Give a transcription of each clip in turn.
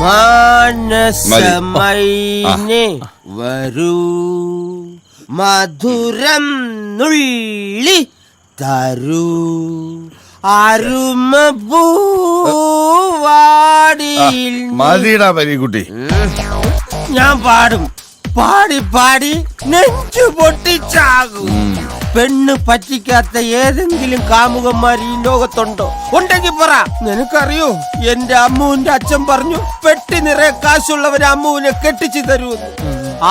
മാനസമൈനെ വരൂ മധുരം നുള്ളി തരൂ അരുമ പൂവാടിയിൽ. മതിടാ പരീക്കുട്ടി, ഞാൻ പാടും. പാടി പാടി നെഞ്ചു പൊട്ടിച്ചാകും. പെണ്ണ് പറ്റിക്കാത്ത ഏതെങ്കിലും കാമുകന്മാർ ഈ ലോകത്തുണ്ടോ? ഉണ്ടെങ്കിൽ പറ. നിനക്കറിയോ, എന്റെ അമ്മുവിന്റെ അച്ഛൻ പറഞ്ഞു പെട്ടി നിറയെ കാശുള്ളവരെ അമ്മുവിനെ കെട്ടിച്ചു തരുമെന്ന്.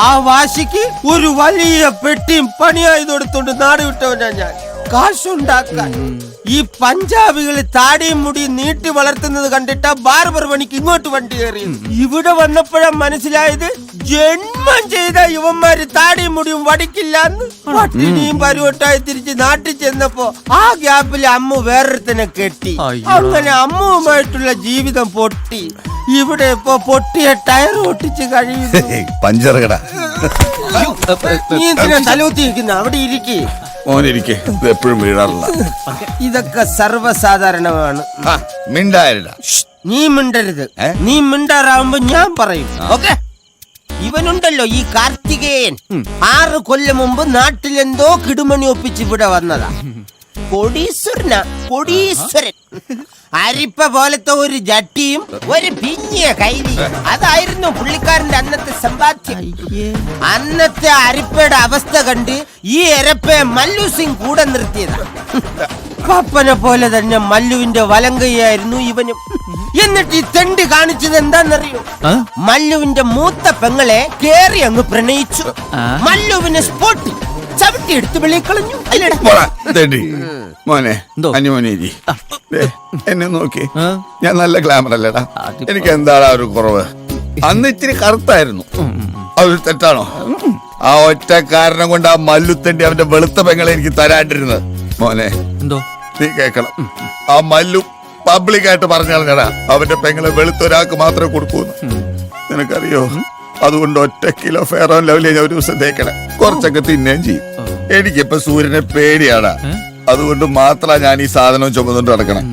ആ വാശിക്ക് ഒരു വലിയ പെട്ടിയും പണിയായതെടുത്തോണ്ട് നാട് വിട്ടവനാ ഞാൻ. കാശുണ്ടാക്കാൻ ഈ പഞ്ചാബികള് താടിയും മുടിയും നീട്ടി വളർത്തുന്നത് കണ്ടിട്ടാ ബാർബർ പണിക്ക് ഇങ്ങോട്ട് വണ്ടി കയറി. ഇവിടെ വന്നപ്പോഴാ മനസ്സിലായത് ജന്മം ചെയ്ത ഇവന്മാര് താടിയും മുടിയും വടിക്കില്ലാന്ന്. പട്ടിണിയും പരുവട്ടായി തിരിച്ച് നാട്ടിൽ ചെന്നപ്പോ ആ ഗ്യാപ്പിൽ അമ്മ വേറൊരുത്തനെ കെട്ടി. അങ്ങനെ അമ്മുവുമായിട്ടുള്ള ജീവിതം പൊട്ടി. ഇവിടെ ഇപ്പൊ പൊട്ടിയ ടയർ ഒട്ടിച്ച് കഴിയുന്നു. പഞ്ചറകട നീ എന്തിനാ തലൂത്തിയിരിക്കുന്ന? അവിടെ ഇരിക്കേ. എപ്പോഴും വീഴാറില്ല. ഇതൊക്കെ സർവ്വസാധാരണമാണ്. നീ മിണ്ടരുത്. നീ മിണ്ടാറാവുമ്പോ ഞാൻ പറയും. ഓക്കെ? ഇവനുണ്ടല്ലോ ഈ കാർത്തികേയൻ, 6 കൊല്ലം മുമ്പ് നാട്ടിലെന്തോ കിടുമണി ഒപ്പിച്ച് ഇവിടെ വന്നതാ. കൊടീശ്വരൻ. അരിപ്പ പോലത്തെ ഒരു ജട്ടിയും ഒരു പിഞ്ഞിയ കൈലി. അതായിരുന്നു പുള്ളിക്കാരന്റെ അന്നത്തെ സമ്പാദ്യം. അന്നത്തെ അരിപ്പയുടെ അവസ്ഥ കണ്ട് ഈ എരപ്പയെ മല്ലു സിംഗ് കൂടെ നിർത്തിയതാ. പപ്പനെ പോലെ തന്നെ മല്ലുവിന്റെ വലങ്കയായിരുന്നു ഇവനും. എന്നിട്ട് ഈ തെണ്ടി കാണിച്ചത് എന്താന്നറിയോ? മല്ലുവിന്റെ മൂത്ത പെങ്ങളെ കേറി അങ്ങ് പ്രണയിച്ചു. മല്ലുവിനെ സ്പോട്ടി ചവിട്ടി എടുത്ത് വെളിയിൽ കളഞ്ഞു. മോനെ എന്നെ നോക്കി, ഞാൻ നല്ല ഗ്ലാമർ അല്ലേടാ? എനിക്ക് എന്താടാ ഒരു കുറവ്? അന്ന് ഇച്ചിരി കറുത്തായിരുന്നു. അതൊരു തെറ്റാണോ? ആ ഒറ്റ കാരണം കൊണ്ട് ആ മല്ലുത്തണ്ടി അവന്റെ വെളുത്ത പെങ്ങളെ എനിക്ക് തരാണ്ടിരുന്നത്. മോനെ നീ കേക്കണം, ആ മല്ലു പബ്ലിക്കായിട്ട് പറഞ്ഞാടാ അവന്റെ പെങ്ങളെ വെളുത്ത ഒരാൾക്ക് മാത്രമേ കൊടുക്കൂന്ന്. നിനക്കറിയോ? അതുകൊണ്ട് 1 കിലോ ഫെയർ ആൻഡ് ലവ്ലി ഞാൻ ഒരു ദിവസം തേക്കണം. കുറച്ചൊക്കെ തിന്നുകയും ചെയ്യും. എനിക്കിപ്പോ സൂര്യനെ പേടിയാടാ. അതുകൊണ്ട് മാത്രാ ഞാൻ ഈ സാധനം ചുമന്നുകൊണ്ട് നടക്കണം.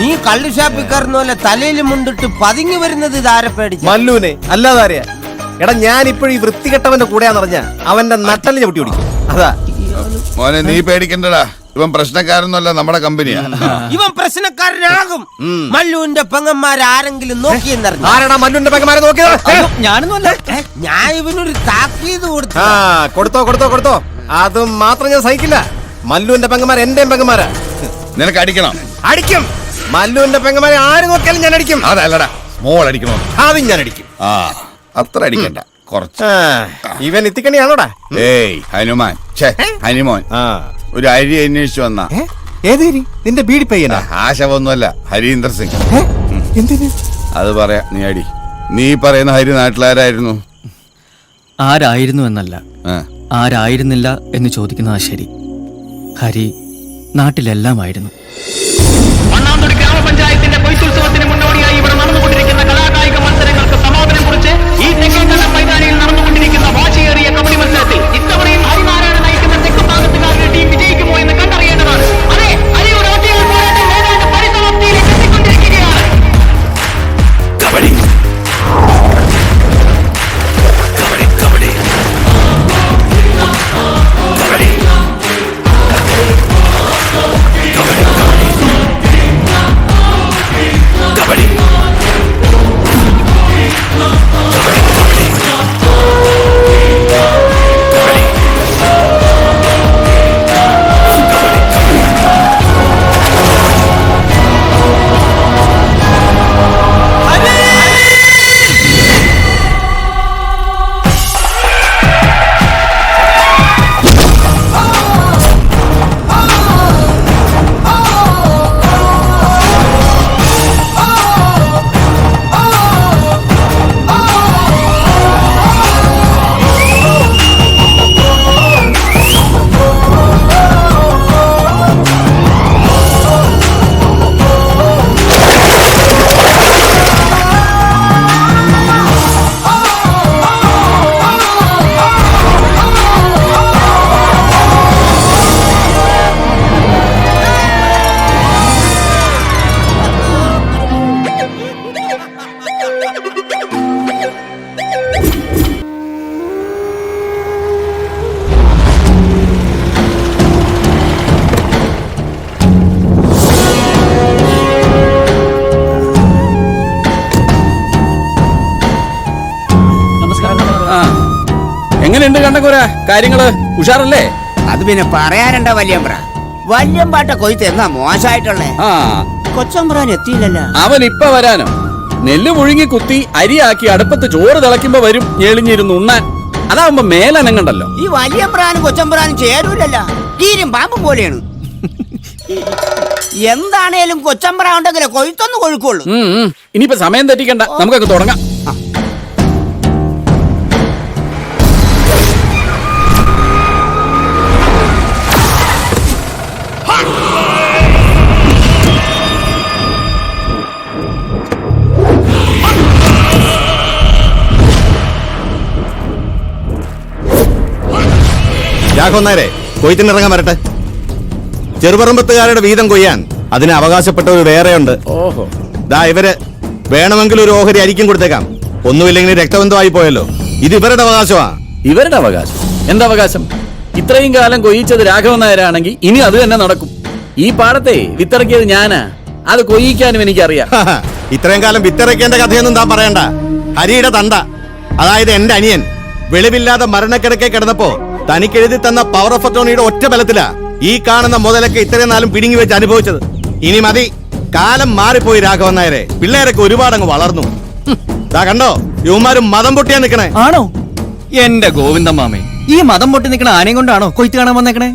നീ കള്ളു ഷാപ്പിൽ കയറുന്ന പോലെ തലയിൽ മുണ്ടിട്ട് പതുങ്ങി വരുന്നത് ഇതാരെ പേടിച്ചു? മല്ലുവിനെ അല്ലാതാരെയാ? എടാ, ഞാൻ ഇപ്പോഴും ഈ വൃത്തികെട്ടവന്റെ കൂടെയാന്ന് പറഞ്ഞ അവന്റെ നട്ടല് ചവിട്ടി ഓടിക്കും. അതാ മോനെ, നീ പേടിക്കണ്ടടാ. ഇവൻ പ്രശ്നക്കാരനല്ല, നമ്മുടെ കമ്പനിയാ. ഇവൻ പ്രശ്നക്കാരനാകും. മല്ലുവിന്റെ പെങ്ങന്മാരാരെങ്കിലും നോക്കിയെന്നറിഞ്ഞു. ആരാടാ മല്ലുവിന്റെ പെങ്ങന്മാരെ നോക്കിയത്? ഞാനൊന്നുമല്ല. ഞാൻ ഇവനൊരു താക്കീത് കൊടുത്തു. കൊടുത്തോ. അതും മാത്രം ഞാൻ സഹിക്കില്ല. മല്ലുവിന്റെ പെങ്ങന്മാർ എന്റെയും പെങ്ങന്മാരാ. നിനക്ക് അടിക്കണം? അടിക്കും. മല്ലുവിന്റെ പെങ്ങന്മാരെ ആര് നോക്കിയാലും ഞാൻ അടിക്കും. അതല്ലടാ, സ്മോൾ അടിക്കണോ? അതും ഞാൻ അടിക്കും. അത്ര അടിക്കണ്ട, കുറച്ച്. ഇവൻ ഇത്തിക്കണിയാണോടാ? ഹനുമാൻ ഹനിമോൻ ഒരു അരി അന്വേഷിച്ചു വന്ന. ഏതേരി? നിന്റെ ബീഡി പയ്യനാ? ആശവൊന്നുമല്ല, ഹരീന്ദർ സിംഗ്. എന്തിന്? അത് പറയാ, നീ അടി. നീ പറയുന്ന ഹരി നാട്ടിലാരായിരുന്നു? ആരായിരുന്നു എന്നല്ല, ആരായിരുന്നില്ല എന്ന് ചോദിക്കുന്നതാ ശരി. ഹരി നാട്ടിലെല്ലാമായിരുന്നു. മണ്ണാന്തൊടി ഗ്രാമപഞ്ചായത്തിന്റെ കൊയ്ത്തുത്സവത്തിന് മുന്നോടിയായി ഇവിടെ നടന്നുകൊണ്ടിരിക്കുന്ന കലാകായിക മത്സരങ്ങൾക്ക് സമാപനം കുറിച്ച് ഈ തെക്കേക്കണ്ട മൈതാനിയിൽ നടന്നുകൊണ്ടിരിക്കുന്ന വാശിയേറിയ കബഡി മത്സരത്തിൽ ഇത്തവണയും ഹരിനാരായണ നയിക്കുന്ന തെക്ക് ഭാഗത്തുകാരുടെ ടീം വിജയിക്കുമോ എന്ന് കണ്ടറിയേണ്ടതാണ്. അതെ, ഹരിയുടെ ഒറ്റയാൾ പോരാട്ടം ഏതാണ്ട് പരിസമാപ്തിയിലേക്ക് എത്തിക്കൊണ്ടിരിക്കുകയാണ്. കബഡി എങ്ങനെയുണ്ട് കണ്ടക്കുര കാര്യങ്ങള് ഉഷാറല്ലേ? അത് പിന്നെ പറയാനുണ്ട വല്യമ്പ്ര. വല്യമ്പാട്ട കൊയ്ത്ത് എന്നാ മോശമായിട്ടുള്ളേ. ആ കൊച്ചമ്പ്രാൻ എത്തിയില്ലല്ലോ. അവൻ ഇപ്പൊ വരാനോ? നെല്ല് മുഴുങ്ങി കുത്തി അരിയാക്കി അടുപ്പത്ത് ചോറ് തിളയ്ക്കുമ്പോ വരും ഞെളിഞ്ഞിരുന്ന് ഉണ്ണാൻ. അതാവുമ്പോ മേലനങ്ങണ്ടല്ലോ. ഈ വല്യമ്പ്രാനും കൊച്ചമ്പ്രാനും ചേരൂലല്ല, കീരും പാമ്പും പോലെയാണ്. എന്താണേലും കൊച്ചമ്പ്ര ഉണ്ടെങ്കിലേ കൊയ്ത്തൊന്ന് കൊഴുക്കുള്ളൂ. ഇനിയിപ്പോ സമയം തെറ്റിക്കണ്ട, നമുക്കൊക്കെ തുടങ്ങാം. രാഘവന്നാരെ കൊയ്ത്തിനിറങ്ങാൻ വരട്ടെ. ചെറുപറമ്പത്തുകാരുടെ വീതം കൊയ്യാൻ അതിന് അവകാശപ്പെട്ടവർ വേറെയുണ്ട്. ഓഹോ, ദാ ഇവര് വേണമെങ്കിൽ ഒരു ഓഹരി അരിക്കും കൊടുത്തേക്കാം. ഒന്നുമില്ലെങ്കിൽ രക്തബന്ധമായി പോയല്ലോ. ഇത് ഇവരുടെ അവകാശമാ. ഇവരുടെ അവകാശം? എന്താവകാശം? ഇത്രയും കാലം കൊയ്യിച്ചത് രാഘവൻ നായരാണെങ്കിൽ ഇനി അത് തന്നെ നടക്കും. ഈ പാടത്തെ വിത്തിറക്കിയത് ഞാനാ, അത് കൊയ്യിക്കാനും എനിക്കറിയാം. ഇത്രയും കാലം വിത്തിറക്കേണ്ട കഥയൊന്നും താൻ പറയണ്ട. ഹരിയുടെ തണ്ട, അതായത് എന്റെ അനിയൻ വെളിവില്ലാതെ മരണക്കിടക്കെ കിടന്നപ്പോ തനിക്കെഴുതി തന്ന പവർ ഓഫ് അറ്റോർണിയുടെ ഒറ്റ ബലത്തിലാ ഈ കാണുന്ന മുതലൊക്കെ ഇത്രയും നാളും പിടുങ്ങി വെച്ച് അനുഭവിച്ചത്. ഇനി മതി, കാലം മാറിപ്പോയി രാഘവൻ നായരെ. പിള്ളേരൊക്കെ ഒരുപാടങ്ങ് വളർന്നു. ദാ കണ്ടോ, യുവമാരും മതം പൊട്ടിയാ നിക്കണേ. ആണോ? എന്റെ ഗോവിന്ദ മാമേ, ഈ മതം പൊട്ടി നിക്കണ ആനയും കൊണ്ടാണോ കൊയ്ത്ത് കാണാൻ വന്നേക്കണേ?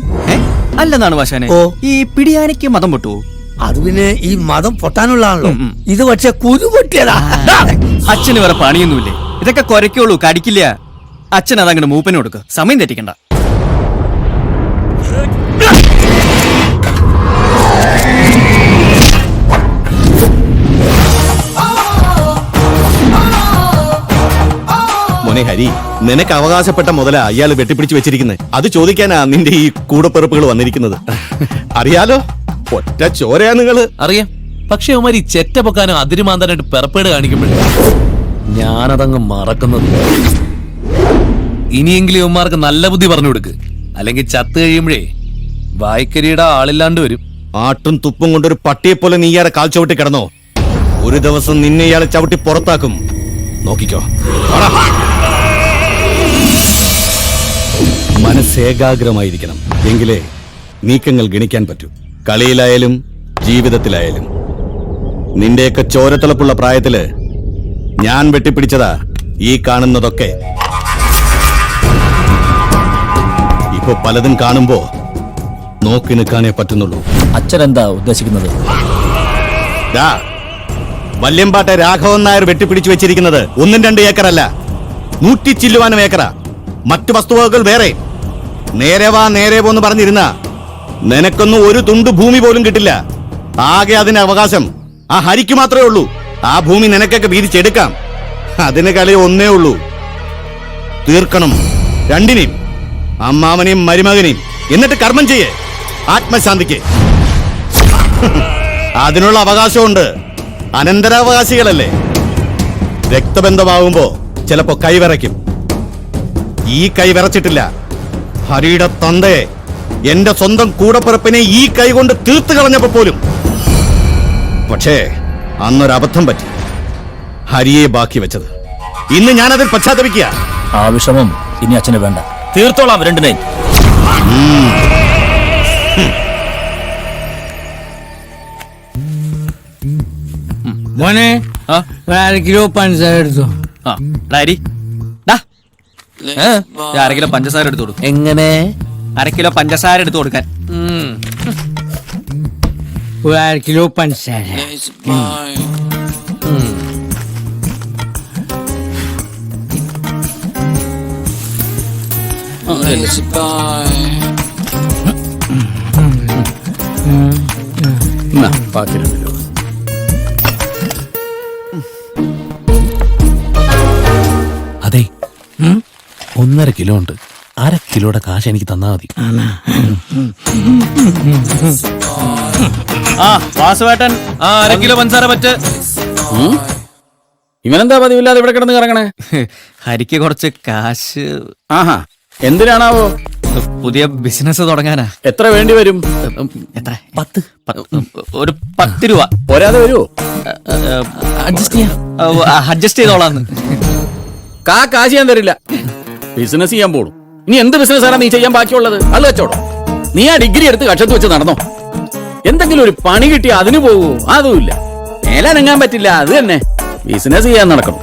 അല്ലെന്നാണ് വാശാനെ, ഈ പിടിയാനയ്ക്ക് മതം പൊട്ടുവോ? അത് പിന്നെ ഈ മതം പൊട്ടാനുള്ളതാണല്ലോ. ഇത് പക്ഷെ കുരു പൊട്ടിയതാ. അച്ഛന് വേറെ പണിയൊന്നുമില്ലേ? ഇതൊക്കെ കൊരക്കുള്ളൂ, കടിക്കില്ല. അച്ഛൻ അതങ്ങോട്ട് മൂപ്പന് കൊടുക്ക, സമയം തെറ്റിക്കണ്ട. മോനെ ഹരി, നിനക്ക് അവകാശപ്പെട്ട മുതല അയാൾ വെട്ടിപ്പിടിച്ച് വെച്ചിരിക്കുന്നത്. അത് ചോദിക്കാനാ നിന്റെ ഈ കൂടപ്പിറപ്പുകൾ വന്നിരിക്കുന്നത്. അറിയാലോ, ഒറ്റ ചോരയാ നിങ്ങള്. അറിയാം, പക്ഷെ അവന്മാർ ഈ ചെറ്റ പൊക്കാനും അതിരുമാന്താനായിട്ട് പെറപ്പേട് കാണിക്കുമ്പോഴേ ഞാനതങ്ങ് മറക്കുന്നത്. ഇനിയെങ്കിലും ഇവന്മാർക്ക് നല്ല ബുദ്ധി പറഞ്ഞു കൊടുക്ക്, അല്ലെങ്കിൽ ചത്ത് കഴിയുമ്പോഴേ വായ്ക്കരിയുടെ ആളില്ലാണ്ട് വരും. ആട്ടും തുപ്പും കൊണ്ടൊരു പട്ടിയെ പോലെ നീ ഇയാളെ കാൽ ചവിട്ടി കിടന്നോ, ഒരു ദിവസം നിന്നെ ഇയാളെ ചവിട്ടി പുറത്താക്കും. നോക്കിക്കോ. മനസ്സേകാഗ്രമായിരിക്കണം, എങ്കിലേ നീക്കങ്ങൾ ഗണിക്കാൻ പറ്റൂ. കളിയിലായാലും ജീവിതത്തിലായാലും. നിന്റെയൊക്കെ ചോരത്തിളപ്പുള്ള പ്രായത്തില് ഞാൻ വെട്ടിപ്പിടിച്ചതാ ഈ കാണുന്നതൊക്കെ. ഇപ്പൊ പലതും കാണുമ്പോ നോക്കി നിൽക്കാനേ പറ്റുന്നുള്ളൂ. അച്ഛൻ എന്താ ഉദ്ദേശിക്കുന്നത്? വല്യമ്പാട്ടെ രാഘവൻ നായർ വെട്ടിപ്പിടിച്ചു വെച്ചിരിക്കുന്നത് 1-2 ഏക്കറല്ല, 100 ചില്ലുവാനും ഏക്കറാ. മറ്റു വസ്തുവകകൾ വേറെ. നേരെ വാ നേരെ പോന്ന് പറഞ്ഞിരുന്ന നിനക്കൊന്നും ഒരു തുണ്ട് ഭൂമി പോലും കിട്ടില്ല. ആകെ അതിന് അവകാശം ആ ഹരിക്ക് മാത്രമേ ഉള്ളൂ. ആ ഭൂമി നിനക്കൊക്കെ വീതിച്ചെടുക്കാം. അതിന് കളി ഒന്നേ ഉള്ളൂ, തീർക്കണം രണ്ടിനെയും, അമ്മാവനെയും മരുമകനെയും. എന്നിട്ട് കർമ്മം ചെയ്യേ, ആത്മശാന്തിക്ക്. അതിനുള്ള അവകാശമുണ്ട്. അനന്തരാവകാശികളല്ലേ. രക്തബന്ധമാവുമ്പോ ചിലപ്പോ കൈവിറയ്ക്കും. ഈ കൈ വിറച്ചിട്ടില്ല. ഹരിയുടെ തന്തയെ, എന്റെ സ്വന്തം കൂടപ്പിറപ്പിനെ ഈ കൈ കൊണ്ട് തീർത്തു കളഞ്ഞപ്പോ പോലും. പക്ഷേ അന്നൊരബദ്ധം പറ്റി, ഹരിയെ ബാക്കി വെച്ചത്. ഇന്ന് ഞാനതിൽ പശ്ചാത്തപിക്കുക. ആ വിഷമം ഇനി അച്ഛന് വേണ്ട, തീർത്തോളാം രണ്ടിനെയും. മോനെ, 1/2 കിലോ പഞ്ചസാര എടുത്തോ. അര കിലോ പഞ്ചസാര എടുത്തു കൊടുക്കും. എങ്ങനെ? 1/2 കിലോ പഞ്ചസാര എടുത്തു കൊടുക്കാൻ. 1/2 കിലോ പഞ്ചസാര. അതെ, 1.5 കിലോ ഉണ്ട്. 1/2 കിലോയുടെ കാശ് എനിക്ക് തന്നാ മതി. വാസുവേട്ടൻ 1/2 കിലോ പഞ്ചസാര പറ്റ്. ഇവനെന്താ പതിവില്ലാതെ ഇവിടെ കിടന്ന് കറങ്ങണേ? ഹരിക്ക് കുറച്ച് കാശ്. ആഹാ, എന്തിനാണാവോ? പുതിയ ബിസിനസ് തുടങ്ങാനാ. എത്ര വേണ്ടി വരും? എത്ര? 10. ഒരു 10 രൂപ. പോരാതെ വരുമോ? അഡ്ജസ്റ്റ് ചെയ്തോളാന്ന്. കാശ് ഞാൻ തരില്ല. ബിസിനസ് ചെയ്യാൻ പോണു. ഇനി എന്ത് ബിസിനസ്സാണ് നീ ചെയ്യാൻ ബാക്കിയുള്ളത്? അത് വെച്ചോടോ. നീ ആ ഡിഗ്രി എടുത്ത് കക്ഷത്ത് വെച്ച് നടന്നോ. എന്തെങ്കിലും ഒരു പണി കിട്ടി അതിന് പോകൂ, അതുമില്ല. മേലനങ്ങാൻ പറ്റില്ല, അത് തന്നെ. ബിസിനസ് ചെയ്യാൻ നടക്കണം.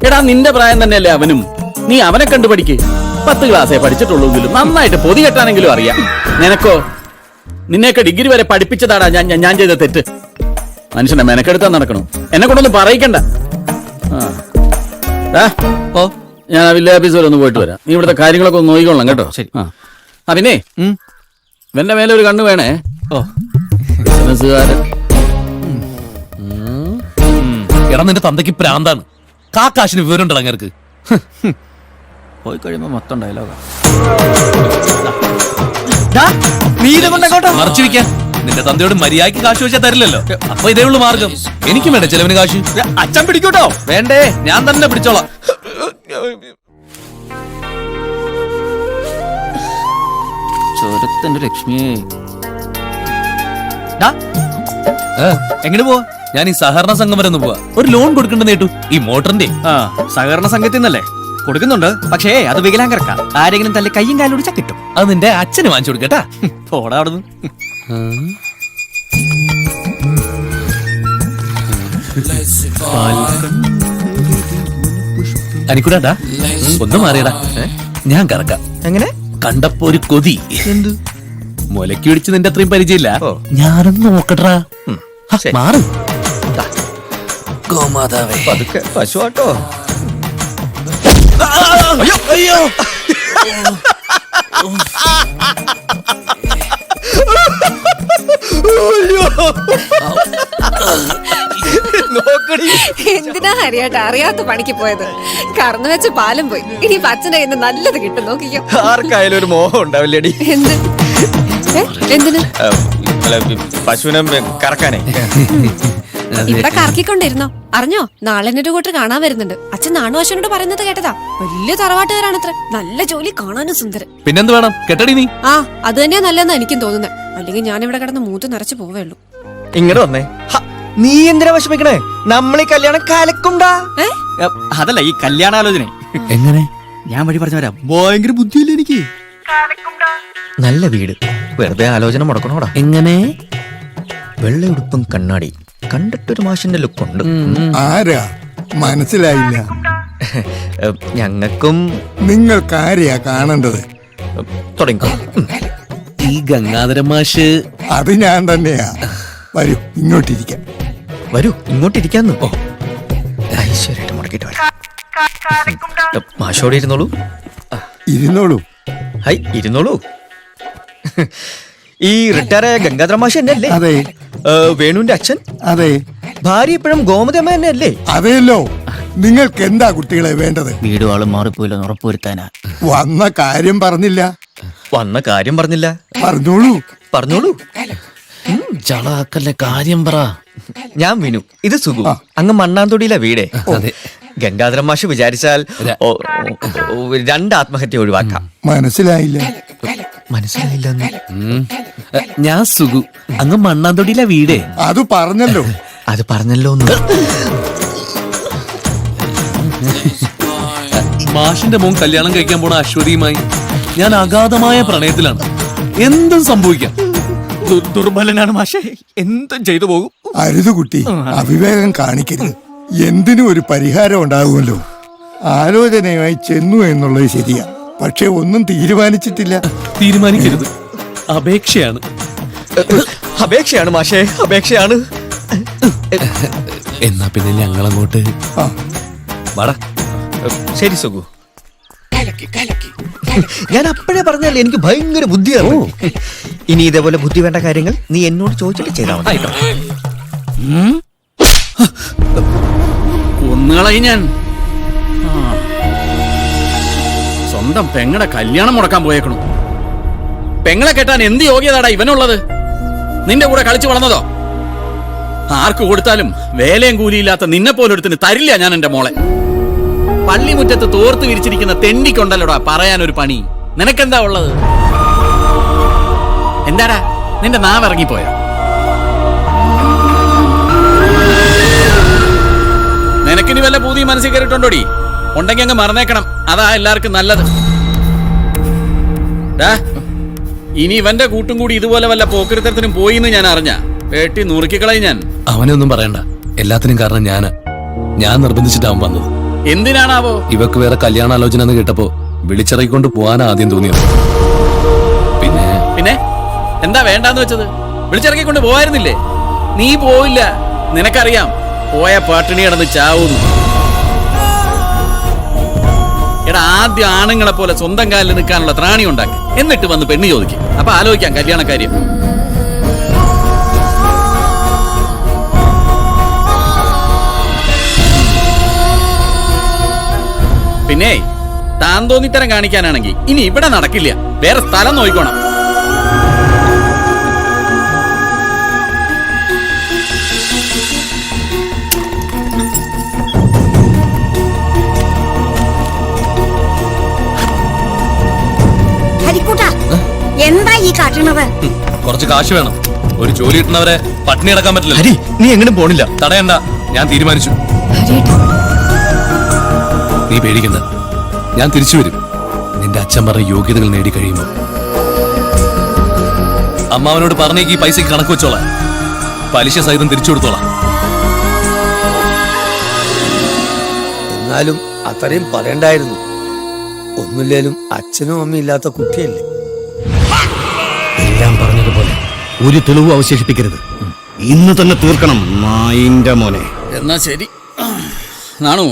എടാ നിന്റെ പ്രായം തന്നെയല്ലേ അവനും. നീ അവനെ കണ്ടു പഠിക്ക്. 10 ക്ലാസ്സേ പഠിച്ചിട്ടുള്ളൂങ്കിലും നന്നായിട്ട് പൊതി കെട്ടാനെങ്കിലും അറിയാം. നിനക്കോ? നിന്നെയൊക്കെ ഡിഗ്രി വരെ പഠിപ്പിച്ചതാടാ ഞാൻ ചെയ്ത തെറ്റ്. മനുഷ്യനെ മെനക്കെടുത്താൻ നടക്കണം. എന്നെ കൊണ്ടൊന്നും പറയിക്കണ്ട. ഞാൻ ആ വില്ലേജ് ഓഫീസ് വരെ ഒന്ന് പോയിട്ട് വരാം. നീ ഇവിടുത്തെ കാര്യങ്ങളൊക്കെ ഒന്ന് നോക്കിക്കൊള്ളാം കേട്ടോ. ശരി. ആ പിന്നെ ഇവന്റെ മേലെ ഒരു കണ്ണ് വേണേ. ബിസിനസ്സുകാരൻ. എടാ നിന്റെ തന്തയ്ക്ക് പ്രാന്താണ്. കാക്കാശിന് വിവരം ഉണ്ടോ അങ്ങേർക്ക്? പോയി കഴിയുമ്പോ മൊത്തം ഡയലോഗാ. നീ ഇത് കൊണ്ടോട്ടോ മറച്ചു വെക്കാൻ. നിന്റെ തന്തയോട് മര്യാദയ്ക്ക് കാശ് വെച്ചാൽ തരില്ലല്ലോ. അപ്പൊ ഇതേ ഉള്ളു മാർഗം. എനിക്കും വേണ്ട ചെലവിന് കാശ്. അച്ഛൻ പിടിക്കൂട്ടോ. വേണ്ടേ, ഞാൻ തന്നെ പിടിച്ചോളാം. ചോരത്തിന്റെ ലക്ഷ്മിയെ. എങ്ങനെ പോവാ? ഞാൻ ഈ സഹകരണ സംഘം വരെ ഒന്ന് പോവാ. ഒരു ലോൺ കൊടുക്കണ്ടെന്ന് കേട്ടു. ഈ മോട്ടറിന്റെ. സഹകരണ സംഘത്തിൽ നിന്നല്ലേ കൊടുക്കുന്നുണ്ട്. പക്ഷേ അത് വികലാംഗർക്കാ. ആരെങ്കിലും തല്ലെ കയ്യും കാലും ഒടിച്ചാ കിട്ടും. അത് നിന്റെ അച്ഛന് വാങ്ങിച്ചു കൊടുക്കട്ടാ. പോടാ അവിടുന്ന്. അനിക്കൂടാ ഒന്ന് മാറിയടാ. ഞാൻ കറക്കാം. എങ്ങനെ? കണ്ടപ്പോ ഒരു കൊതി. എന്ത്? മുലക്കി പിടിച്ച് നിന്റെ അത്രയും പരിചയമില്ല. ഞാനൊന്ന് നോക്കട്ടാ. മാറും ഗോമാതാവേ. പതുക്കെ പശുവാട്ടോ. അയ്യോ എന്തിനാ ഹരിയായിട്ട് അറിയാത്ത പണിക്ക് പോയത്? കറന്നു വെച്ച പാലും പോയി. ഇനി അച്ഛൻ്റെ കയ്യിൽ നിന്ന് നല്ലത് കിട്ടും, നോക്കിക്കോ. ആർക്കായാലും ഒരു മോഹം ഉണ്ടാവില്ലേടി? എന്ത്? എന്തിന്? പശുവിനെ കറക്കാനേ. ഇവിടെ കറക്കിക്കൊണ്ടിരുന്നോ? അറിഞ്ഞോ, നാളെ എന്റെ കൂട്ട് കാണാൻ വരുന്നുണ്ട്. അച്ഛൻ നാണുവാശനോട് പറയുന്നത് കേട്ടതാ. വലിയ തറവാട്ടുകാരാണത്ര. നല്ല ജോലി, കാണാനും സുന്ദരൻ. പിന്നെന്ത് വേണം? കെട്ടടി നീ. ആ, അത് തന്നെയാ നല്ലതെന്നാ എനിക്കും തോന്നുന്നത്. അല്ലെങ്കിൽ ഞാൻ ഇവിടെ കിടന്ന് മൂത്ത് നിറച്ച് പോവേ ഉള്ളൂ. ഇങ്ങോട്ട് വന്നേ. നീ എന്തിനാ വിഷമിക്കണേ? നമ്മളീ കല്യാണം കാലക്കുണ്ടാ. അതല്ല, ഈ കല്യാണാലോചന എങ്ങനെ? ഞാൻ വഴി പറഞ്ഞു വരാം. ഭയങ്കര ബുദ്ധിയില്ല എനിക്ക്. നല്ല വീട്, വെറുതെ ആലോചന മുടക്കണോടാ. എങ്ങനെ? വെള്ളയുടുപ്പും കണ്ണാടി, കണ്ടിട്ടൊരു മാഷിന്റെ ലുക്കുണ്ട്. ആരാ? മനസ്സിലായില്ല. ഞങ്ങൾക്കും. നിങ്ങൾക്കാരെയാ കാണേണ്ടത്? തുടങ്ങിക്കോ. ഈ ഗംഗാധര മാഷ്. അത് ഞാൻ തന്നെയാ. വരൂ, ഇങ്ങോട്ടിരിക്കാം. വരൂ, ഇങ്ങോട്ടിരിക്കാന്ന്. ഐശ്വര്യായിട്ട് മുടക്കിട്ട് വരാം. മാഷോടെ ഇരുന്നോളൂ. ഇരുന്നോളൂ. ഹൈ, ഇരുന്നോളൂ. ഈ റിട്ടയറായ ഗംഗാധര മാഷ് തന്നെ അല്ലേ? അതെ. വേണുവിന്റെ അച്ഛൻ? അതെ. ഭാര്യ ഇപ്പോഴും ഗോമതമ്മ തന്നെ അല്ലേ? അതെയല്ലോ. നിങ്ങൾക്ക് എന്താ കുട്ടികളെ വേണ്ടത്? വീടും ആളും മാറിപ്പോയില്ലെന്ന് ഉറപ്പുവരുത്താനാ. വന്ന കാര്യം പറഞ്ഞില്ല. വന്ന കാര്യം പറഞ്ഞില്ല. പറഞ്ഞോളൂ. പറഞ്ഞോളൂ. ചളാക്കല്ലേ, കാര്യം പറ. ഞാൻ വിനു, ഇത് സുഖു. അങ്ങ് മണ്ണാന്തൊടിയിലെ വീടേ. ഗംഗാധര മാഷ് വിചാരിച്ചാൽ 2 ആത്മഹത്യ ഒഴിവാക്കാം. മനസ്സിലായില്ല. മനസ്സിലായില്ലെന്ന്. ഞാൻ സുഖു, അങ്ങ് മണ്ണാന്തൊടിയിലെ വീടേ. അത് പറഞ്ഞല്ലോ. അത് പറഞ്ഞല്ലോ. മാഷിന്റെ മോൻ കല്യാണം കഴിക്കാൻ പോണ അശ്വതിയുമായി ഞാൻ അഗാധമായ പ്രണയത്തിലാണ്. എന്തും സംഭവിക്കാം. ദുർബലനാണ് മാഷേ, എന്തും ചെയ്തു പോകും. അരുത് കുട്ടി, അവിവേകം കാണിക്കരുത്. എന്തിനും ഒരു പരിഹാരം ഉണ്ടാകുമല്ലോ. ആലോചനയുമായി ചെന്നു എന്നുള്ളത് ശരിയാ, പക്ഷെ ഒന്നും തീരുമാനിച്ചിട്ടില്ല. തീരുമാനിക്കരുത്, അപേക്ഷയാണ്. അപേക്ഷയാണ് മാഷേ, അപേക്ഷയാണ്. എന്നാ പിന്നെ ഞങ്ങളങ്ങോട്ട് വാടാ. ശരി സുഖു. ഞാൻ അപ്പോഴേ പറഞ്ഞല്ലേ, എനിക്ക് ഭയങ്കര ബുദ്ധിയാണ്. ഇനി ഇതേപോലെ ബുദ്ധി വേണ്ട കാര്യങ്ങൾ നീ എന്നോട് ചോദിച്ചിട്ട് ചെയ്താൽ മതി. ഒന്നുകളായി ഞാൻ. സ്വന്തം പെങ്ങടെ കല്യാണം മുടക്കാൻ പോയേക്കണു. പെങ്ങളെ കെട്ടാൻ എന്ത് യോഗ്യതാടാ ഇവനുള്ളത്? നിന്റെ കൂടെ കളിച്ചു വളർന്നതോ? ആർക്ക് കൊടുത്താലും വേലയും കൂലിയില്ലാത്ത നിന്നെ പോലൊരുത്തിന് തരില്ല ഞാൻ എന്റെ മോളെ. പള്ളിമുറ്റത്ത് തോർത്ത് വിരിച്ചിരിക്കുന്ന തെണ്ടിക്കൊണ്ടല്ലോടാ പറയാനൊരു പണി. നിനക്കെന്താ ഉള്ളത്? എന്താടാ നിന്റെ നാവ് ഇറങ്ങിപ്പോയോ? നിനക്കിനി വല്ല പൂതി മനസ്സിൽ കയറിയിട്ടുണ്ടോടി? ഉണ്ടെങ്കിൽ അങ്ങ് മറന്നേക്കണം. അതാ എല്ലാവർക്കും നല്ലത്. ഇനി ഇവന്റെ കൂട്ടും കൂടി ഇതുപോലെ വല്ല പോക്കരുത്തരത്തിനും പോയിന്ന് ഞാൻ അറിഞ്ഞ പേട്ടി നുറുക്കിക്കളയും ഞാൻ. അവനൊന്നും പറയണ്ട, എല്ലാത്തിനും കാരണം ഞാൻ നിർബന്ധിച്ചിട്ടാവും വന്നത്. എന്തിനാണാവോ? ഇവക്ക് വേറെ കല്യാണാലോചന എന്ന് കേട്ടപ്പോ വിളിച്ചിറക്കിക്കൊണ്ട് പോവാനാ ആദ്യം തോന്നിയത്. പിന്നെ എന്താ വേണ്ടാന്ന് വെച്ചത്? വിളിച്ചിറക്കിക്കൊണ്ട് പോവായിരുന്നില്ലേ? നീ പോയില്ല, നിനക്കറിയാം. പോയ പട്ടിണി കിടന്ന് ചാവൂന്ന്. എടാ, ആദ്യം ആണുങ്ങളെ പോലെ സ്വന്തം കാലിൽ നിൽക്കാനുള്ള ത്രാണി ഉണ്ടാക്കി, എന്നിട്ട് വന്ന് പെണ്ണ് ചോദിക്കും. അപ്പൊ ആലോചിക്കാം കല്യാണക്കാര്യം. പിന്നെ താൻ തോന്നിത്തരം കാണിക്കാനാണെങ്കിൽ ഇനി ഇവിടെ നടക്കില്ല. വേറെ സ്ഥലം നോക്കിക്കോണം. എന്താ ഈ കാട്ടണത്? കുറച്ച് കാശ് വേണം. ഒരു ജോലി കിട്ടുന്നവരെ പട്ടിണി അടക്കാൻ പറ്റില്ല. ഹരി, നീ എങ്ങനെ പോണില്ല. തടയണ്ട, ഞാൻ തീരുമാനിച്ചു. നീ പേടിക്കണ്ട, ഞാൻ തിരിച്ചു വരും. നിന്റെ അച്ഛൻ പറഞ്ഞ യോഗ്യതകൾ നേടി കഴിയുമ്പോ അമ്മാവനോട് പറഞ്ഞേക്ക് ഈ പൈസക്ക് കണക്ക് വെച്ചോളാം. പലിശ സഹിതം തിരിച്ചു കൊടുത്തോളാം. എന്നാലും അത്രയും പറയണ്ടായിരുന്നു. ഒന്നുമില്ലേലും അച്ഛനും അമ്മയും ഇല്ലാത്ത കുട്ടിയല്ലേ. എല്ലാം പറഞ്ഞതുപോലെ ഒരു തെളിവ് അവശേഷിപ്പിക്കരുത്. ഇന്ന് തന്നെ തീർക്കണം നായിന്റെ മോനെ. എന്നാ ശരി. നാണു,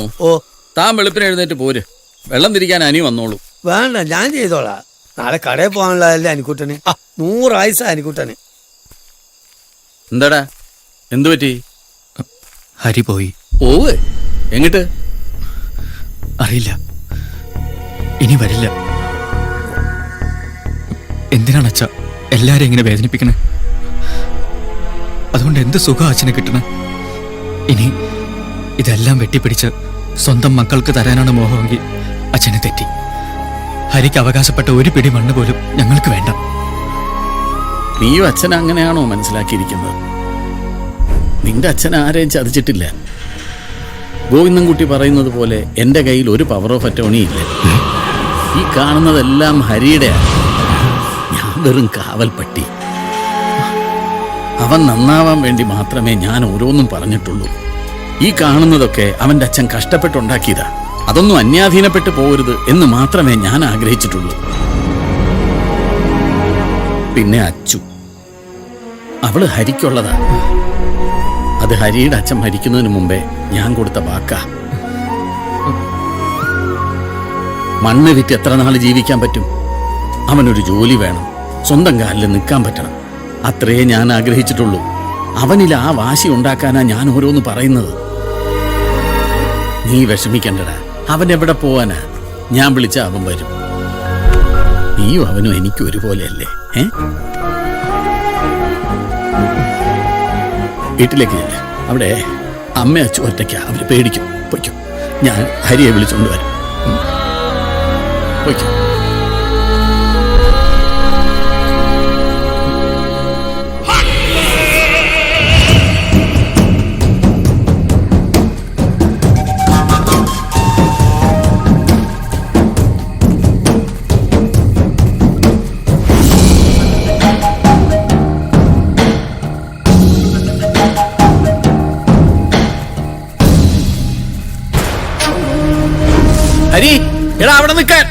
താൻ വെളുപ്പിന് എഴുന്നേറ്റ് പോര്. വെള്ളം തിരിക്കാൻ അനി വന്നോളൂ. വേണ്ട, ഞാൻ ചെയ്തോളാം. നാളെ കടയിൽ പോകാനുള്ളതല്ലേ അനിക്കുട്ടന്. 100 ആയുസ അനിക്കുട്ടന്. എന്താടാ, എന്തു പറ്റി? ഹരി പോയി. ഓവ് എങ്ങിട്ട് അറിയില്ല, ഇനി വരില്ല. എന്തിനാണ് അച്ഛ എല്ലാരും ഇങ്ങനെ വേദനിപ്പിക്കണേ? അതുകൊണ്ട് എന്ത് സുഖം അച്ഛനെ കിട്ടണേ? ഇനി ഇതെല്ലാം വെട്ടിപ്പിടിച്ച് സ്വന്തം മക്കൾക്ക് തരാനാണ് മോഹമെങ്കിൽ അച്ഛനെ തെറ്റി. ഹരിക്ക് അവകാശപ്പെട്ട ഒരു പിടി മണ്ണ് പോലും ഞങ്ങൾക്ക് വേണ്ട. നീയും അച്ഛൻ അങ്ങനെയാണോ മനസ്സിലാക്കിയിരിക്കുന്നത്? നിന്റെ അച്ഛൻ ആരെയും ചതിച്ചിട്ടില്ല. ഗോവിന്ദൻകുട്ടി പറയുന്നത് പോലെ എന്റെ കയ്യിൽ ഒരു പവർ ഓഫ് അറ്റോർണി ഇല്ല. ഈ കാണുന്നതെല്ലാം ഹരിയുടെയാണ്. ഞാൻ വെറും കാവൽപ്പട്ടി. അവൻ നന്നാവാൻ വേണ്ടി മാത്രമേ ഞാൻ ഓരോന്നും പറഞ്ഞിട്ടുള്ളൂ. ഈ കാണുന്നതൊക്കെ അവന്റെ അച്ഛൻ കഷ്ടപ്പെട്ടുണ്ടാക്കിയതാ. അതൊന്നും അന്യാധീനപ്പെട്ടു പോകരുത് എന്ന് മാത്രമേ ഞാൻ ആഗ്രഹിച്ചിട്ടുള്ളൂ. പിന്നെ അച്ചു, അവള് ഹരിക്കുള്ളതാ. അത് ഹരിയുടെ അച്ഛൻ മരിക്കുന്നതിന് മുമ്പേ ഞാൻ കൊടുത്ത വാക്കാ. മണ്ണ് വിറ്റ് എത്ര നാൾ ജീവിക്കാൻ പറ്റും? അവനൊരു ജോലി വേണം, സ്വന്തം കാലിൽ നിൽക്കാൻ പറ്റണം. അത്രേ ഞാൻ ആഗ്രഹിച്ചിട്ടുള്ളൂ. അവനിൽ ആ വാശി ഉണ്ടാക്കാനാ ഞാൻ ഓരോന്ന് പറയുന്നത്. നീ വിഷമിക്കണ്ടടാ, അവൻ എവിടെ പോവാനാ? ഞാൻ വിളിച്ച അവൻ വരും. നീയും അവനും എനിക്കും ഒരുപോലെയല്ലേ? വീട്ടിലേക്ക് ചെല്ല. അവിടെ അമ്മ അച്ചു ഒറ്റയ്ക്കാ, അവര് പേടിക്കും. പൊയ്ക്കും, ഞാൻ ഹരിയെ വിളിച്ചുകൊണ്ട് വരും. പൊയ്ക്കും. ഹരി, എടാ അവിടെ നിൽക്കാൻ.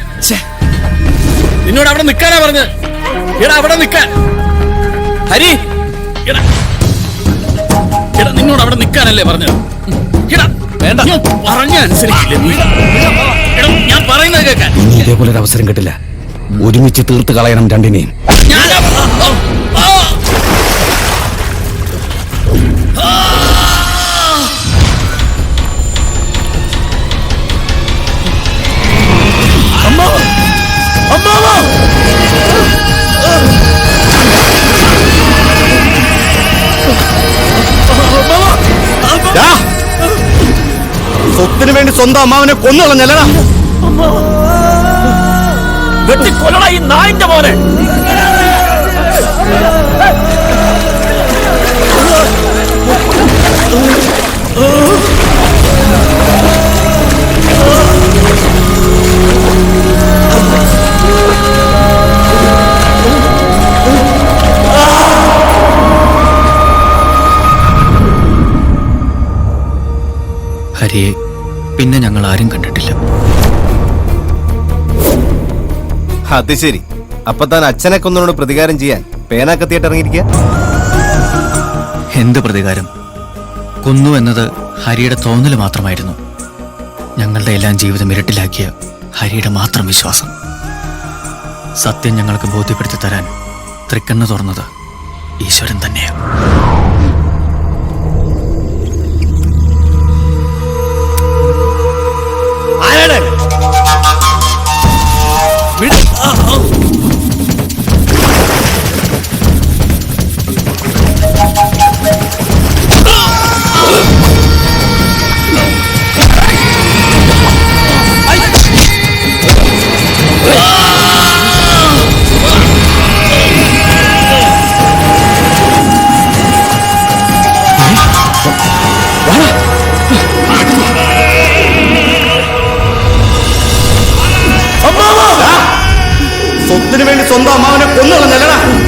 നിന്നോട് അവിടെ നിൽക്കാനാ പറഞ്ഞത്. എടാ അവിടെ നിൽക്കാൻ. ഹരി, എടാ എടാ നിന്നോട് അവിടെ നിൽക്കാനല്ലേ പറഞ്ഞത്. എടാ വേണ്ട, പറഞ്ഞ അനുസരിക്കില്ലേ നീ? എടാ ഞാൻ പറയുന്നത് കേൾക്കാൻ. ഇനി ഇതേപോലെ ഒരു അവസരം കിട്ടില്ല. ഒരുമിച്ച് തീർത്ത് കളയണം രണ്ടിനെയും. സ്വത്തിന് വേണ്ടി സ്വന്തം അമ്മാവനെ കൊന്നു കളഞ്ഞല്ലടാ. വെട്ടിക്കൊല്ലടാ ഈ നായിന്റെ മോനെ. പിന്നെ ഞങ്ങൾ ആരും കണ്ടിട്ടില്ല. അത് ശരി. അപ്പൊ താൻ അച്ഛനെ കൊന്നോട് പ്രതികാരം ചെയ്യാൻ പേനാക്കത്തിയായിട്ട് ഇറങ്ങിയിരിക്കുക? എന്ത് പ്രതികാരം? കൊന്നു എന്നത് ഹരിയുടെ തോന്നല് മാത്രമായിരുന്നു. ഞങ്ങളുടെ എല്ലാം ജീവിതം ഇരട്ടിലാക്കിയ ഹരിയുടെ മാത്രം വിശ്വാസം. സത്യം ഞങ്ങൾക്ക് ബോധ്യപ്പെടുത്തി തരാൻ തൃക്കണ്ണ് തുറന്നത് ഈശ്വരൻ തന്നെയാണ്. സ്വത്തിന് വേണ്ടി സ്വന്തം അമ്മാവനെ കൊന്നുകളഞ്ഞല്ലടാ.